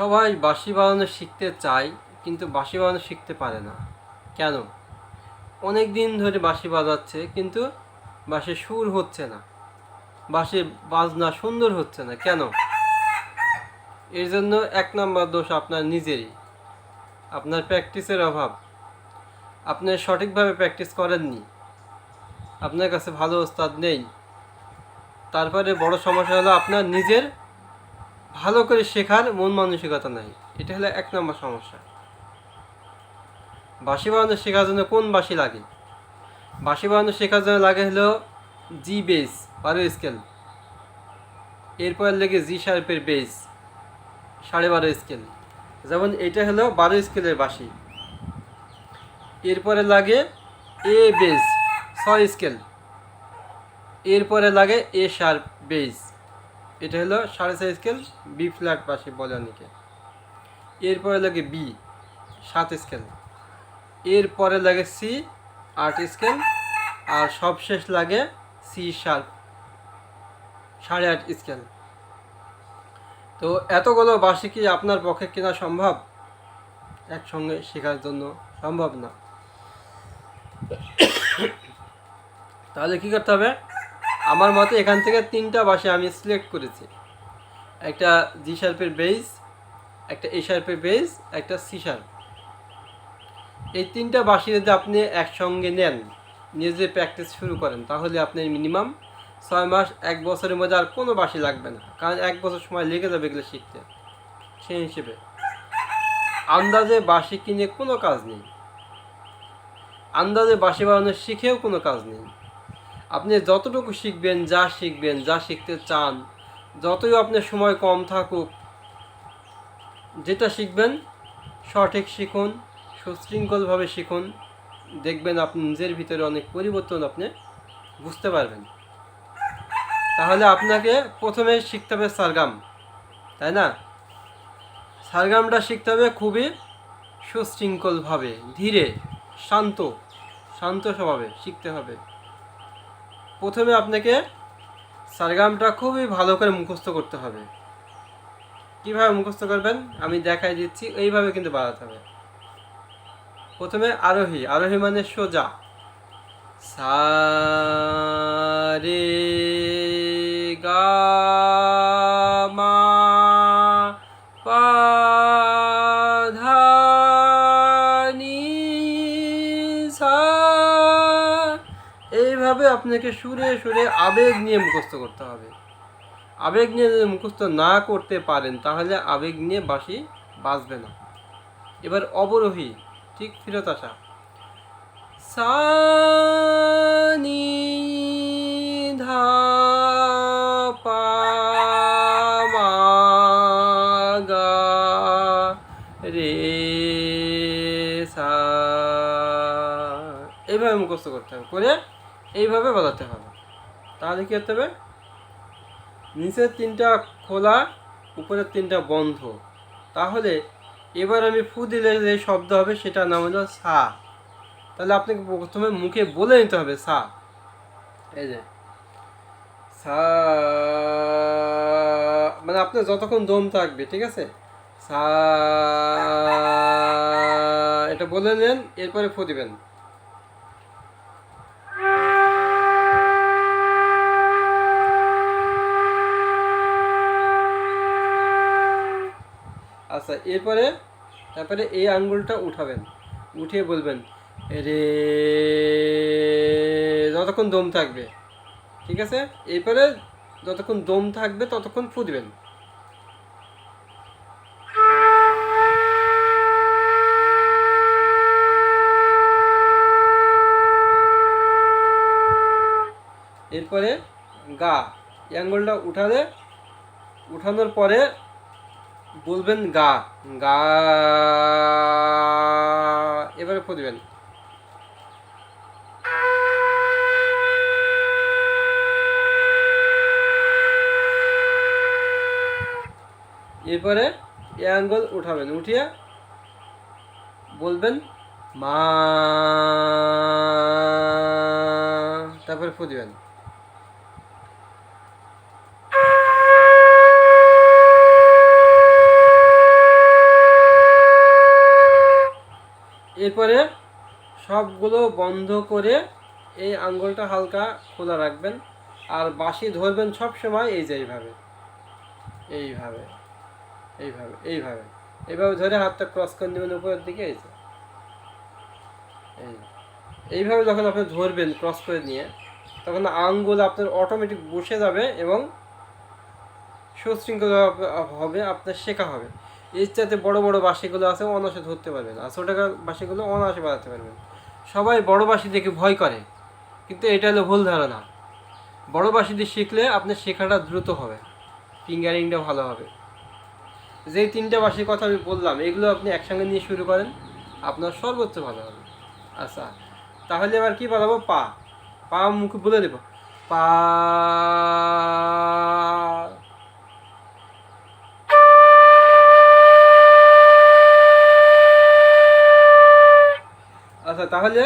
সবাই বাঁশি বাজানো শিখতে চায়, কিন্তু বাঁশি বাজানো শিখতে পারে না। কেন? অনেক দিন ধরে বাঁশি বাজাচ্ছে, কিন্তু বাঁশির সুর হচ্ছে না, বাঁশির বাজনা সুন্দর হচ্ছে না। কেন? এর জন্য এক নম্বর দোষ আপনার নিজেরই, আপনার প্র্যাকটিসের অভাব। আপনি সঠিকভাবে প্র্যাকটিস করেননি, আপনার কাছে ভালো ওস্তাদ নেই। তারপরে বড় সমস্যা হলো আপনার নিজের ভালো করে শেখার মন মানসিকতা নাই। এটা হলো এক নম্বর সমস্যা। বাঁশি বাজানো শেখার জন্য কোন বাঁশি লাগে? বাঁশি বাজানো শেখার জন্য লাগে হলো জি বেস 12 স্কেল, এরপর লেগে জি শার্পের বেস 12.5 স্কেল। যেমন এটা হলো 12 স্কেলের বাঁশি। এরপরে লাগে এ বেস 6 স্কেল, এরপরে লাগে এ শার্প বেস, এটা হলো 4.5 স্কেল, বি ফ্ল্যাট বাঁশি বলে অনেকে। এরপরে লাগে বি 7 স্কেল, এরপরে লাগে সি 8 স্কেল, আর সবশেষ লাগে সি শার্প 8.5 স্কেল। তো এতগুলো বাঁশি কি আপনার পক্ষে কেনা সম্ভব? একসঙ্গে শেখার জন্য সম্ভব না। তাহলে কি করতে হবে? আমার মতে এখান থেকে 3টা বাঁশি আমি সিলেক্ট করেছি। একটা জি শার্পের বেস, একটা এ শার্পের বেস, একটা সি শার্প। এই 3টা বাঁশি যদি আপনি একসঙ্গে নেন, নিজে প্র্যাকটিস শুরু করেন, তাহলে আপনার মিনিমাম 6 মাস 1 বছরের মধ্যে আর কোনো বাঁশি লাগবে না। কারণ 1 বছর সময় লেগে যাবে এগুলো শিখতে। সেই হিসেবে আন্দাজে বাঁশি কিনে কোনো কাজ নেই, আন্দাজে বাঁশি বাজানো শিখেও কোনো কাজ নেই। আপনি যতটুকু শিখবেন, যা শিখতে চান, যতই আপনার সময় কম থাকুক, যেটা শিখবেন সঠিক শিখুন, সুশৃঙ্খলভাবে শিখুন। দেখবেন আপনি নিজের ভিতরে অনেক পরিবর্তন আপনি বুঝতে পারবেন। তাহলে আপনাকে প্রথমে শিখতে হবে সারগাম, তাই না? সারগামটা শিখতে হবে খুবই সুশৃঙ্খলভাবে, ধীরে, শান্ত স্বভাবে শিখতে হবে। প্রথমে আপনাকে সারগামটা খুবই ভালো করে মুখস্থ করতে হবে। কীভাবে মুখস্থ করবেন আমি দেখাই দিচ্ছি। এইভাবে কিন্তু বাজাতে হবে। প্রথমে আরোহী, আরোহী মানে সোজা, সা রে গা মা পা ধা নি সা। এইভাবে আপনাকে সুরে সুরে আবেগ নিয়ে মুখস্থ করতে হবে। আবেগ নিয়ে যদি মুখস্থ না করতে পারেন, তাহলে আবেগ নিয়ে বাঁশি বাজবে না। এবার অবরোহী, ঠিক ফিরত আসা, সা নি ধা পা মা গা রে সা। এইভাবে মুখস্থ করতে হবে, করে এইভাবে বাজাতে হবে। তাহলে কি করতে হবে? নিচের 3টা খোলা, উপরের 3টা বন্ধ। তাহলে এবার আমি ফু দিলে যে শব্দ হবে সেটার নাম হলো সা। তাহলে আপনাকে প্রথমে মুখে বলে নিতে হবে সা। এই যে সা, মানে আপনার যতক্ষণ দম থাকবে, ঠিক আছে? সা, এটা বলে নেন, এরপরে ফু দিবেন। আচ্ছা, তারপরে এই আঙ্গুলটা উঠাবেন, উঠিয়ে বলবেন রে, যতক্ষণ দম থাকবে, ঠিক আছে? এরপরে যতক্ষণ দম থাকবে ততক্ষণ ফু দিবেন। এরপরে গা, এই আঙ্গুলটা উঠানোর পরে বলবেন গা গা, এবারে ফু দিবেন। এরপরে এই আঙ্গুল উঠাবেন, উঠিয়ে বলবেন মা, তারপরে ফু দিবেন। এরপরে সবগুলো বন্ধ করে এই আঙ্গুলটা হালকা খোলা রাখবেন, আর বাঁশি ধরবেন সব সময় এই যে এইভাবে এইভাবে এইভাবে এইভাবে এইভাবে ধরে হাতটা ক্রস করে নেবেন উপরের দিকে। এই যে এইভাবে যখন আপনি ধরবেন ক্রস করে নিয়ে, তখন আঙ্গুল আপনার অটোমেটিক বসে যাবে এবং সুশৃঙ্খল হবে, আপনার শেখা হবে। এর চাইতে বড় বড় বাঁশিগুলো আছে অনায়াসে ধরতে পারবেন, আর ছোটো বাঁশিগুলো অনায়াসে বাজাতে পারবেন। সবাই বড় বাঁশি দেখে ভয় করে, কিন্তু এটা হলো ভুল ধারণা। বড় বাঁশি দিয়ে শিখলে আপনার শেখাটা দ্রুত হবে, ফিঙ্গারিংটা ভালো হবে। যেই 3টা বাঁশির কথা আমি বললাম এগুলো আপনি একসঙ্গে নিয়ে শুরু করেন, আপনার সর্বোচ্চ ভালো হবে। আচ্ছা, তাহলে এবার কি বাজাবো? পা। পা মুখে বলে দেব, পা। আচ্ছা, তাহলে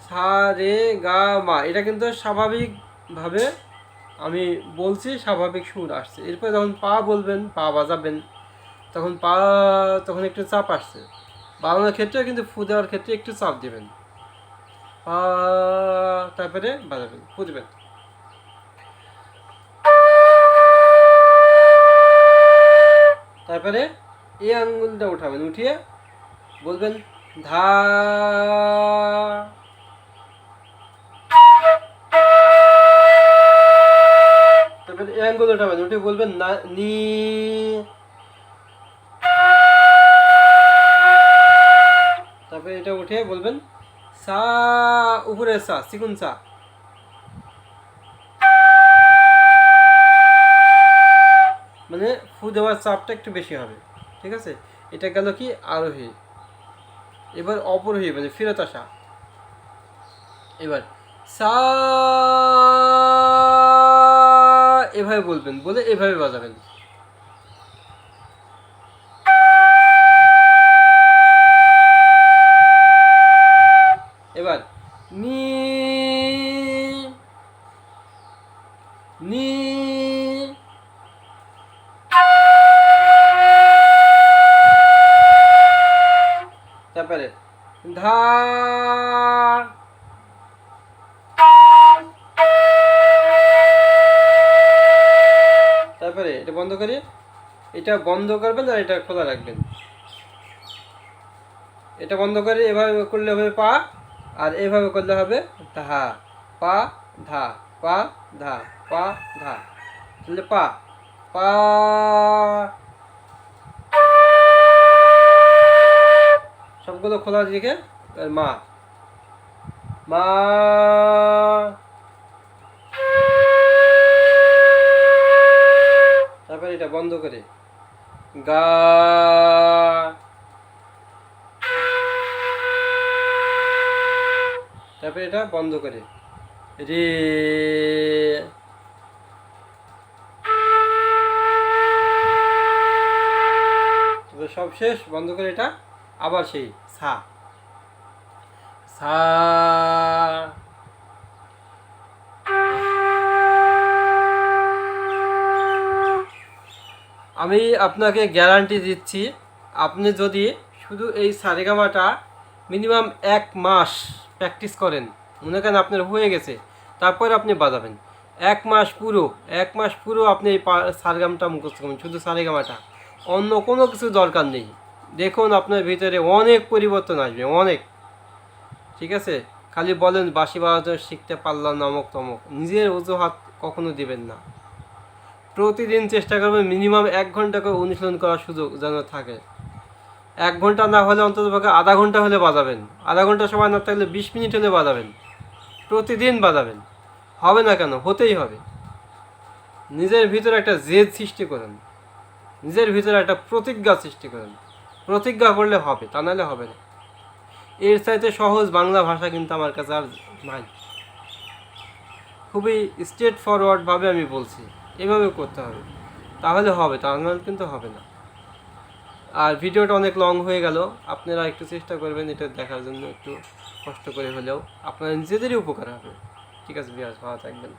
সা রে গা মা, এটা কিন্তু স্বাভাবিকভাবে আমি বলছি, স্বাভাবিক সুর আসছে। এরপরে যখন পা বলবেন, পা বাজাবেন, তখন তখন একটু চাপ আসছে। বাজানোর ক্ষেত্রে কিন্তু ফু দেওয়ার ক্ষেত্রে একটু চাপ দেবেন, পা, তারপরে বাজাবেন, ফু দেবেন। তারপরে এই আঙ্গুলটা উঠাবেন, উঠিয়ে বলবেন ধা। তারপরে এই আঙ্গুল উঠাবেন, উঠে বলবেন না নি। তারপরে এটা উঠে বলবেন সা, উপরে সা, চিকুন সা। মানে ফু দেওয়ার চাপটা একটু বেশি হবে, ঠিক আছে? এটা গেল কি আরোহী। এবার অপরোহী মানে ফেরত আসা। এবার সা, এভাবে বলবেন, বলে এভাবে বাজাবেন। এবার নি নি, তারপরে ধা, তারপরে এটা বন্ধ করে, এটা বন্ধ করবেন আর এটা খোলা রাখবেন। এটা বন্ধ করে এভাবে করলে হবে পা, আর এভাবে করলে হবে ধা। পা ধা, পা ধা, পা ধা, তাহলে পা, পা। সবগুলো খোলা দিকে মা, মা। তারপরে এটা বন্ধ করে গা, তারপরে এটা বন্ধ করে রে, সব শেষ, বন্ধ করে এটা আবার সেই সা, সা। আমি আপনাকে গ্যারান্টি দিচ্ছি, আপনি যদি শুধু এই সারেগামাটা মিনিমাম 1 মাস প্র্যাকটিস করেন, মনে করেন আপনার হয়ে গেছে, তারপর আপনি বাজাবেন 1 মাস পুরো, 1 মাস পুরো আপনি এই সারেগামাটা মুখস্থ করবেন, শুধু সারেগামাটা, অন্য কোনো কিছু দরকার নেই। দেখুন আপনার ভিতরে অনেক পরিবর্তন আসবে, অনেক। ঠিক আছে? খালি বলেন বাঁশি বাজাতে শিখতে পারলাম না, অমুক তমুক, নিজের অজুহাত কখনো দিবেন না। প্রতিদিন চেষ্টা করবেন মিনিমাম 1 ঘন্টা করে অনুশীলন করার সুযোগ যেন থাকে। 1 ঘন্টা না হলে অন্তত পক্ষে আধা ঘন্টা হলে বাজাবেন, আধা ঘন্টা সময় না থাকলে 20 মিনিট হলে বাজাবেন, প্রতিদিন বাজাবেন। হবে না কেন? হতেই হবে। নিজের ভিতরে একটা জেদ সৃষ্টি করেন, নিজের ভিতরে একটা প্রতিজ্ঞা সৃষ্টি করেন, প্রতিজ্ঞা করলে হবে, তা নাহলে হবে না। এর চাইতে সহজ বাংলা ভাষা কিন্তু আমার কাছে আর নাই। খুবই স্ট্রেট ফরওয়ার্ডভাবে আমি বলছি, এভাবে করতে হবে, তাহলে হবে, তা নাহলে কিন্তু হবে না। আর ভিডিওটা অনেক লং হয়ে গেল, আপনারা একটু চেষ্টা করবেন এটা দেখার জন্য, একটু কষ্ট করে হলেও আপনারা নিজেদেরই উপকার হবে। ঠিক আছে, বিয়াস, ভালো থাকবেন।